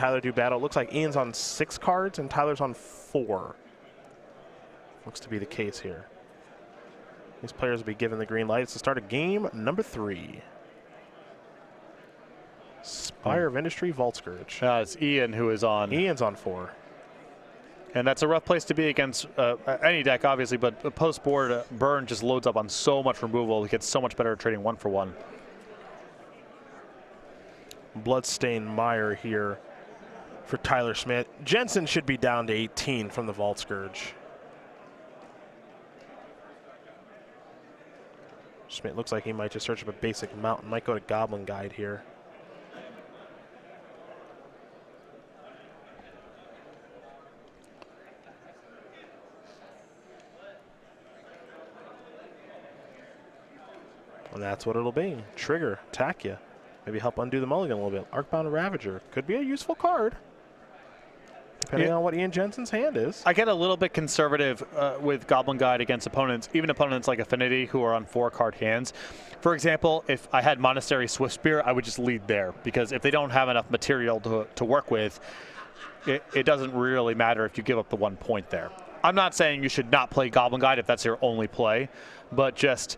Tyler do battle. It looks like Ian's on 6 cards and Tyler's on 4. Looks to be the case here. These players will be given the green lights to start a game number 3. Spire of Industry, Vault Scourge. It's Ian who is on. Ian's on 4. And that's a rough place to be against any deck, obviously, but post-board, Burn just loads up on so much removal. He gets so much better at trading 1 for 1. Bloodstained Mire here for Tyler Schmidt. Jensen should be down to 18 from the Vault Scourge. Schmidt looks like he might just search up a basic mountain. Might go to Goblin Guide here. And that's what it'll be. Trigger, attack you. Maybe help undo the mulligan a little bit. Arcbound Ravager could be a useful card, depending on what Ian Jensen's hand is. I get a little bit conservative with Goblin Guide against opponents, even opponents like Affinity who are on 4-card hands. For example, if I had Monastery Swiftspear, I would just lead there, because if they don't have enough material to work with, it doesn't really matter if you give up the 1 point there. I'm not saying you should not play Goblin Guide if that's your only play, but just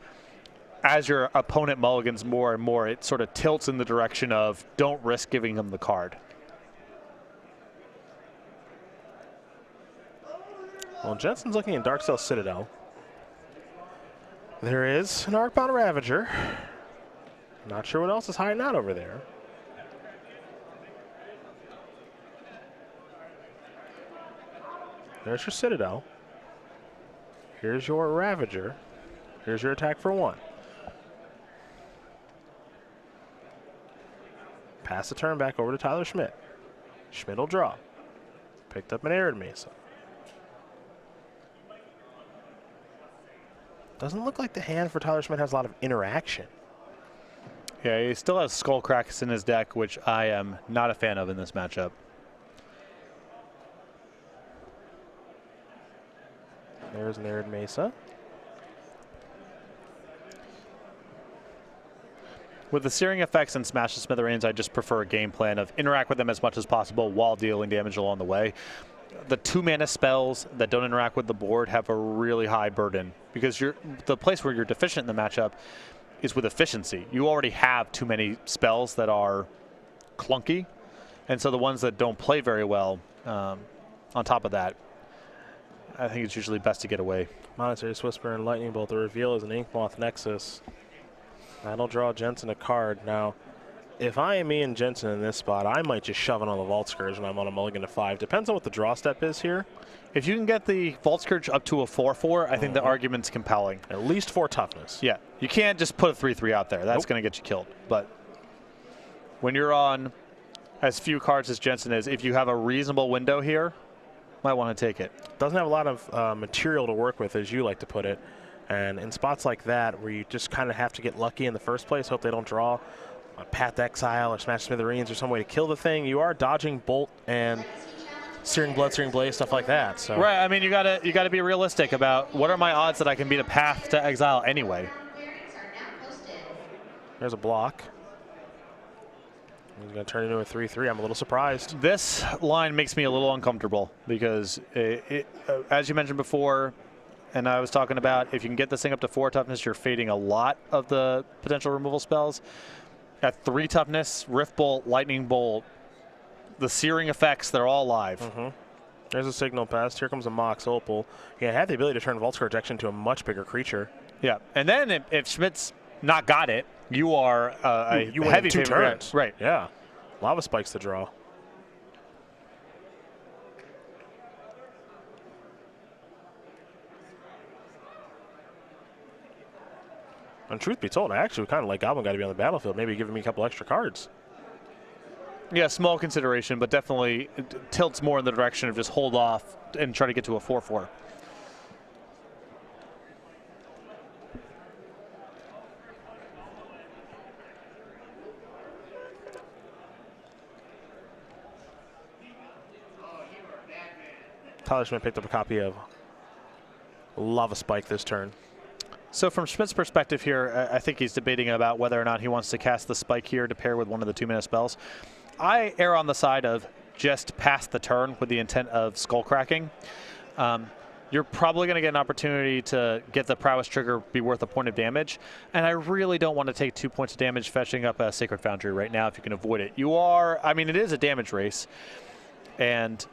as your opponent mulligans more and more, it sort of tilts in the direction of don't risk giving them the card. Well, Jensen's looking at Darksail Citadel. There is an Arcbound Ravager. Not sure what else is hiding out over there. There's your Citadel. Here's your Ravager. Here's your attack for 1. Pass the turn back over to Tyler Schmidt. Schmidt will draw. Picked up an Arid Mesa. Doesn't look like the hand for Tyler Schmidt has a lot of interaction. Yeah, he still has Skullcracks in his deck, which I am not a fan of in this matchup. There's an Arid Mesa. With the Searing effects and Smash the Smithereens, I just prefer a game plan of interact with them as much as possible while dealing damage along the way. The 2-mana spells that don't interact with the board have a really high burden, because the place where you're deficient in the matchup is with efficiency. You already have too many spells that are clunky, and so the ones that don't play very well, on top of that, I think it's usually best to get away. Monastery Swiftspear and Lightning Bolt. The reveal is an Inkmoth Nexus. That'll draw Jensen a card. Now, if I am Ian Jensen in this spot, I might just shove it on the Vault Scourge when I'm on a mulligan to 5. Depends on what the draw step is here. If you can get the Vault Scourge up to a 4/4, I think the argument's compelling. At least 4 toughness. Yeah, you can't just put a 3/3 out there. That's going to get you killed. But when you're on as few cards as Jensen is, if you have a reasonable window here, might want to take it. Doesn't have a lot of material to work with, as you like to put it. And in spots like that, where you just kind of have to get lucky in the first place, hope they don't draw a Path to Exile or Smash Smithereens or some way to kill the thing, you are dodging Bolt and Searing Blood, Searing Blaze, stuff like that. So. Right, I mean, you gotta be realistic about what are my odds that I can beat a Path to Exile anyway. There's a block. He's going to turn into a 3/3. I'm a little surprised. This line makes me a little uncomfortable because, as you mentioned before, and I was talking about, if you can get this thing up to 4 toughness, you're fading a lot of the potential removal spells. At 3 toughness, Rift Bolt, Lightning Bolt, the Searing effects, they're all live. There's a Signal Pest. Here comes a Mox Opal. Yeah, it had the ability to turn Vault Scourge into a much bigger creature. Yeah, and then if Schmidt's not got it, you are a heavy 2 favorite. turns. Right. Yeah. Lava Spikes to draw. And truth be told, I actually kind of like Goblin Guy to be on the battlefield, maybe giving me a couple extra cards. Yeah, small consideration, but definitely it tilts more in the direction of just hold off and try to get to a 4/4. Tyler Schmidt picked up a copy of Lava Spike this turn. So from Schmidt's perspective here, I think he's debating about whether or not he wants to cast the Spike here to pair with one of the 2-mana spells. I err on the side of just past the turn with the intent of skull cracking, you're probably going to get an opportunity to get the prowess trigger be worth a point of damage. And I really don't want to take 2 points of damage fetching up a Sacred Foundry right now if you can avoid it. I mean, it is a damage race. And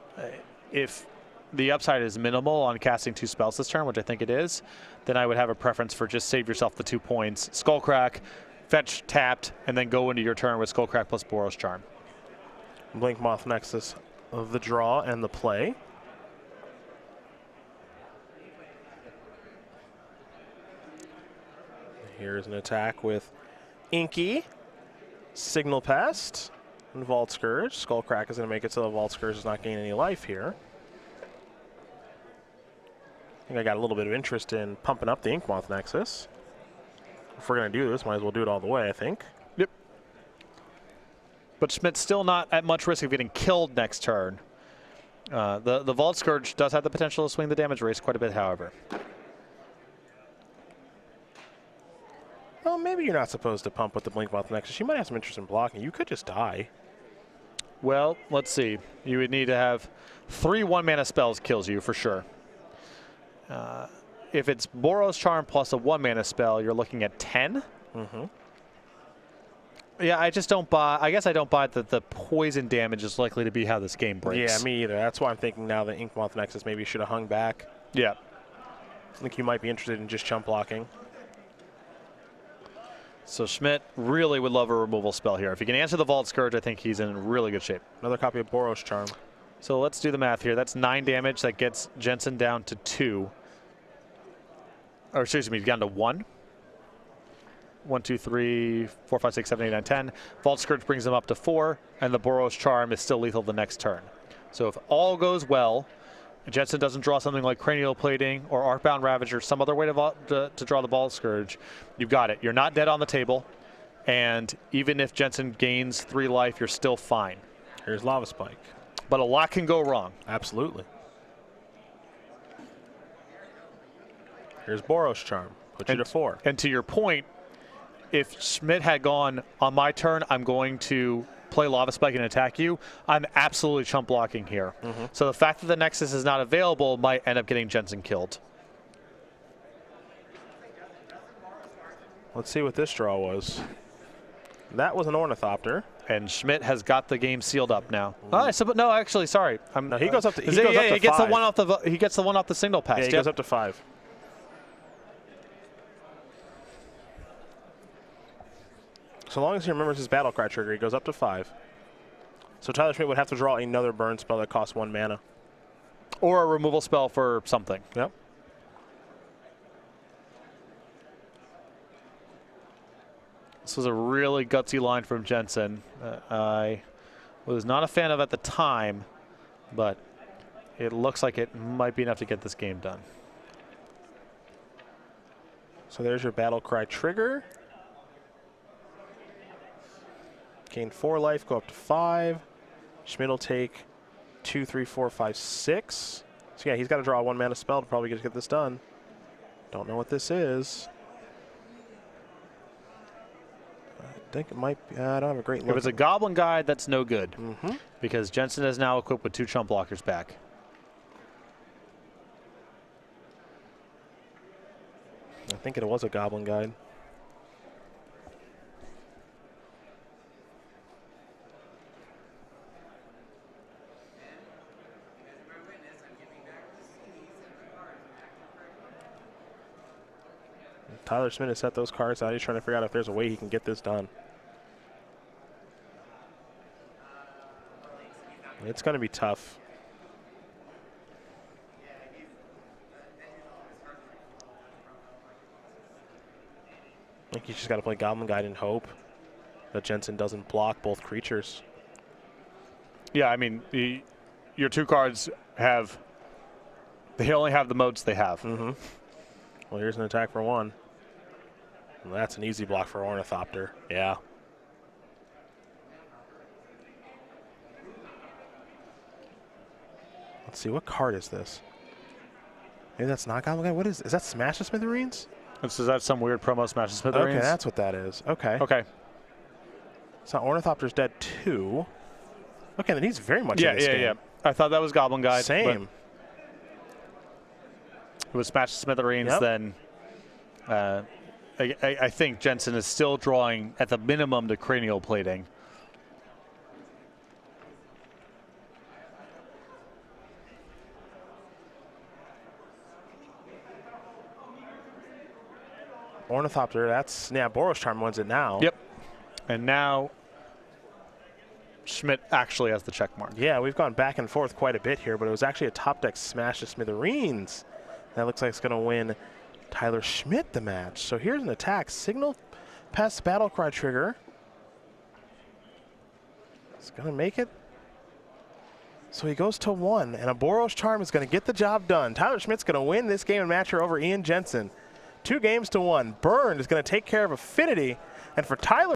if the upside is minimal on casting 2 spells this turn, which I think it is, then I would have a preference for just save yourself the 2 points, Skull Crack, fetch tapped, and then go into your turn with Skull Crack plus Boros Charm. Blink Moth Nexus of the draw and the play. Here's an attack with Inky, Signal Pest, and Vault Scourge. Skull Crack is going to make it so the Vault Scourge does not gain any life here. I think I got a little bit of interest in pumping up the Ink Moth Nexus. If we're going to do this, might as well do it all the way, I think. Yep. But Schmidt's still not at much risk of getting killed next turn. The Vault Scourge does have the potential to swing the damage race quite a bit, however. Well, maybe you're not supposed to pump with the Blink Moth Nexus. You might have some interest in blocking. You could just die. Well, let's see. You would need to have 3 1-mana spells kills you for sure. If it's Boros Charm plus a 1-mana spell, you're looking at 10. Mm-hmm. Yeah, I just don't buy. I guess I don't buy that the poison damage is likely to be how this game breaks. Yeah, me either. That's why I'm thinking now the Ink Moth Nexus maybe should have hung back. Yeah. I think you might be interested in just chump blocking. So Schmidt really would love a removal spell here. If he can answer the Vault Scourge, I think he's in really good shape. Another copy of Boros Charm. So let's do the math here. That's 9 damage. That gets Jensen down to 2. Or excuse me, down to 1. 1, 2, 3, 4, 5, 6, 7, 8, 9, 10. Vault Scourge brings him up to 4, and the Boros Charm is still lethal the next turn. So if all goes well, Jensen doesn't draw something like Cranial Plating or Arcbound Ravager, some other way to draw the Vault Scourge, you've got it. You're not dead on the table, and even if Jensen gains 3 life, you're still fine. Here's Lava Spike. But a lot can go wrong. Absolutely. Here's Boros Charm. Put you to 4. And to your point, if Schmidt had gone, on my turn, I'm going to play Lava Spike and attack you, I'm absolutely chump blocking here. Mm-hmm. So the fact that the Nexus is not available might end up getting Jensen killed. Let's see what this draw was. That was an Ornithopter. And Schmidt has got the game sealed up now. No, actually, sorry. No, he goes up to. He gets the one off the. He gets the one off the signal pass. Yeah, he goes up to 5. So long as he remembers his battle cry trigger, he goes up to 5. So Tyler Schmidt would have to draw another burn spell that costs 1 mana. Or a removal spell for something. Yep. This was a really gutsy line from Jensen. I was not a fan of at the time, but it looks like it might be enough to get this game done. So there's your battle cry trigger. Gain 4 life, go up to 5. Schmidt will take 2, 3, 4, 5, 6. So yeah, he's got to draw a 1 mana spell to probably get this done. Don't know what this is. I think it might be. I don't have a great look. If it's a Goblin Guide, that's no good. Mm-hmm. Because Jensen is now equipped with 2 chump blockers back. I think it was a Goblin Guide. Tyler Schmidt has set those cards out. He's trying to figure out if there's a way he can get this done. It's going to be tough. I think you just got to play Goblin Guide and hope that Jensen doesn't block both creatures. Yeah, I mean, your 2 cards have, they only have the modes they have. Mm-hmm. Well, here's an attack for 1. Well, that's an easy block for Ornithopter. Yeah. Let's see, what card is this? Maybe that's not Goblin Guide. What is that? Smash the Smithereens? Is that some weird promo Smash the Smithereens? Okay, that's what that is. Okay. Okay. So Ornithopter's dead too. Okay, then he's very much in this game. Yeah. I thought that was Goblin Guide. Same. It was smashed to smithereens. Yep. Then I think Jensen is still drawing at the minimum to cranial plating. Ornithopter, that's, yeah, Boros Charm wins it now. Yep. And now Schmidt actually has the check mark. Yeah, we've gone back and forth quite a bit here, but it was actually a top deck smash to smithereens. That looks like it's going to win Tyler Schmidt the match. So here's an attack. Signal past battle cry trigger. It's going to make it. So he goes to 1, and a Boros Charm is going to get the job done. Tyler Schmidt's going to win this game and match her over Ian Jensen. 2 games to 1. Burned is going to take care of Affinity, and for Tyler